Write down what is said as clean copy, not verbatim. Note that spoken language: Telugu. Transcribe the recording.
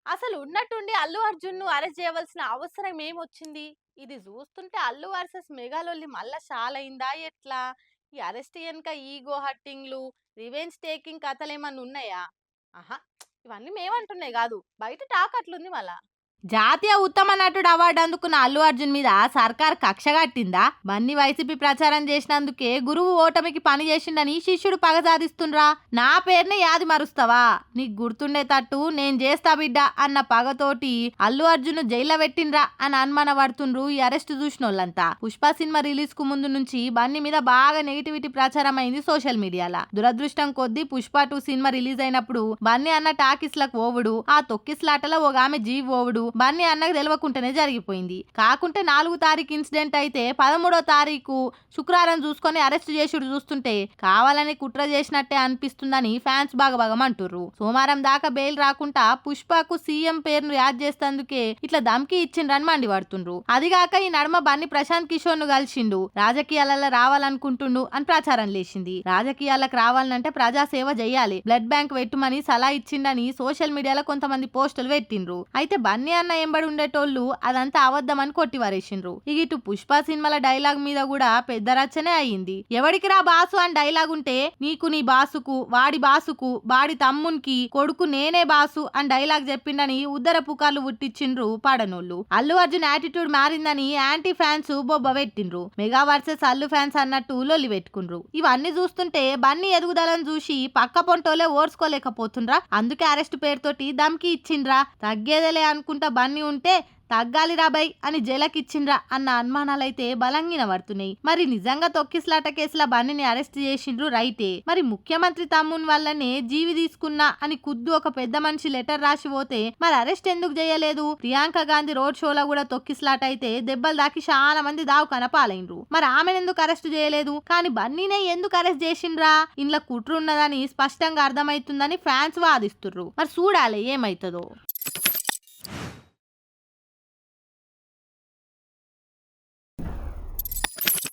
అసలు ఉన్నట్టుండి అల్లు అర్జున్‌ను అరెస్ట్ చేయవలసిన అవసరం ఏమొచ్చింది? ఇది జూస్తుంటే అల్లు వర్సెస్ మెగా లొల్లి మళ్ళా షాలయిందా ఎట్లా? ఈ అరెస్ట్ ఎనక ఈగో హర్టింగ్‌లు, రివెంజ్ టేకింగ్ కథలేమన్నా ఉన్నాయా? అహా! ఇవన్నీ మేమంటున్నయి గాదు. బయట టాక్ అట్లుంది మళ్ళా. జాతీయ ఉత్తమ నటుడు అవార్డు అందుకున్న అల్లు అర్జున్ మీద సర్కార్ కక్ష కట్టిందా? బన్నీ వైసీపీ ప్రచారం చేసినందుకే గురువు ఓటమికి పని చేసిండని శిష్యుడు పగ సాధిస్తుండ్రా. నా పేరునే యాది మరుస్తావా, నీకు గుర్తుండేటట్టు నేను చేస్తా బిడ్డ అన్న పగతోటి అల్లు అర్జున్ జైల్లో పెట్టిండ్రా అని అనుమాన పడుతుండ్రు ఈ అరెస్ట్ చూసినోళ్ళంతా. పుష్ప సినిమా రిలీజ్ కు ముందు నుంచి బన్నీ మీద బాగా నెగిటివిటీ ప్రచారం అయింది సోషల్ మీడియాలో. దురదృష్టం కొద్దీ పుష్ప 2 సినిమా రిలీజ్ అయినప్పుడు బన్నీ అన్న టాకీస్ లకు ఓవుడు, ఆ తొక్కిస్లాటలో ఒక ఆమె జీవ్ ఓవుడు బన్నీ అన్నకు తెలియకుండానే జరిగిపోయింది. కాకుంటే 4 తారీఖు ఇన్సిడెంట్ అయితే 13వ తారీఖు శుక్రవారం చూసుకొని అరెస్ట్ చేసుడు చూస్తుంటే కావాలని కుట్ర చేసినట్టే అనిపిస్తుందని ఫ్యాన్స్ బాగమంటుర్రు. సోమవారం దాకా బెయిల్ రాకుండా పుష్పకు సీఎం పేరును యాడ్ చేస్తేందుకే ఇట్లా ధమ్కి ఇచ్చిండ్రని మండిపడుతుండ్రు. అదిగాక ఈ నడుమ బన్నీ ప్రశాంత్ కిషోర్ ను కలిసిండు, రాజకీయాలలో రావాలనుకుంటుండు అని ప్రచారం లేచింది. రాజకీయాలకు రావాలంటే ప్రజాసేవ చేయాలి, బ్లడ్ బ్యాంక్ పెట్టుమని సలహా ఇచ్చిండని సోషల్ మీడియాలో కొంతమంది పోస్టులు పెట్టిండ్రు. అయితే బన్నీ అన్న ఎంబడి ఉండేటోళ్ళు అదంతా అబద్ధమని కొట్టివారేసిండ్రు. ఇక ఇటు పుష్ప సినిమాల డైలాగ్ మీద కూడా పెద్ద రచనే అయ్యింది. ఎవడికి రా బాసు అని డైలాగ్ ఉంటే నీకు నీ బాసుకు వాడి తమ్మునికి కొడుకు నేనే బాసు అని డైలాగ్ చెప్పిండని ఉద్దర పుకార్లు పుట్టించిండ్రు పాడనోళ్ళు. అల్లు అర్జున్ యాటిట్యూడ్ మారిందని యాంటీ ఫ్యాన్స్ బొబ్బ పెట్టిండ్రు. మెగా వర్సెస్ అల్లు ఫ్యాన్స్ అన్నట్టు లొల్లి పెట్టుకుండ్రు. ఇవన్నీ చూస్తుంటే బన్నీ ఎదుగుదలను చూసి పక్క పొంటోలే ఓర్చుకోలేకపోతుండ్రా. అందుకే అరెస్ట్ పేరుతోటి దమ్కి ఇచ్చిండ్రా. తగ్గేదేలే అనుకుంటా బన్నీ ఉంటే తగ్గాలి రాబాయ్ అని జైలకిచ్చిండ్రా అన్న అనుమానాలైతే బలంగిన పడుతున్నాయి. మరి నిజంగా తొక్కిస్లాట కేసుల బన్నీని అరెస్ట్ చేసిండ్రు రైటే, మరి ముఖ్యమంత్రి తమ్ముని వల్లనే జీవి తీసుకున్నా అని కుద్దు ఒక పెద్ద మనిషి లెటర్ రాసి పోతే మరి అరెస్ట్ ఎందుకు చేయలేదు? ప్రియాంక గాంధీ రోడ్ షోలో కూడా తొక్కిస్లాట అయితే దెబ్బలు దాకి చాలా మంది దావు కనపాలైండ్రు. మరి ఆమెను ఎందుకు అరెస్ట్ చేయలేదు? కానీ బన్నీనే ఎందుకు అరెస్ట్ చేసిండ్రా? ఇంట్లో కుట్ర ఉన్నదని స్పష్టంగా అర్థమైతుందని ఫ్యాన్స్ వాదిస్తుర్రు. మరి చూడాలి ఏమైతుందో.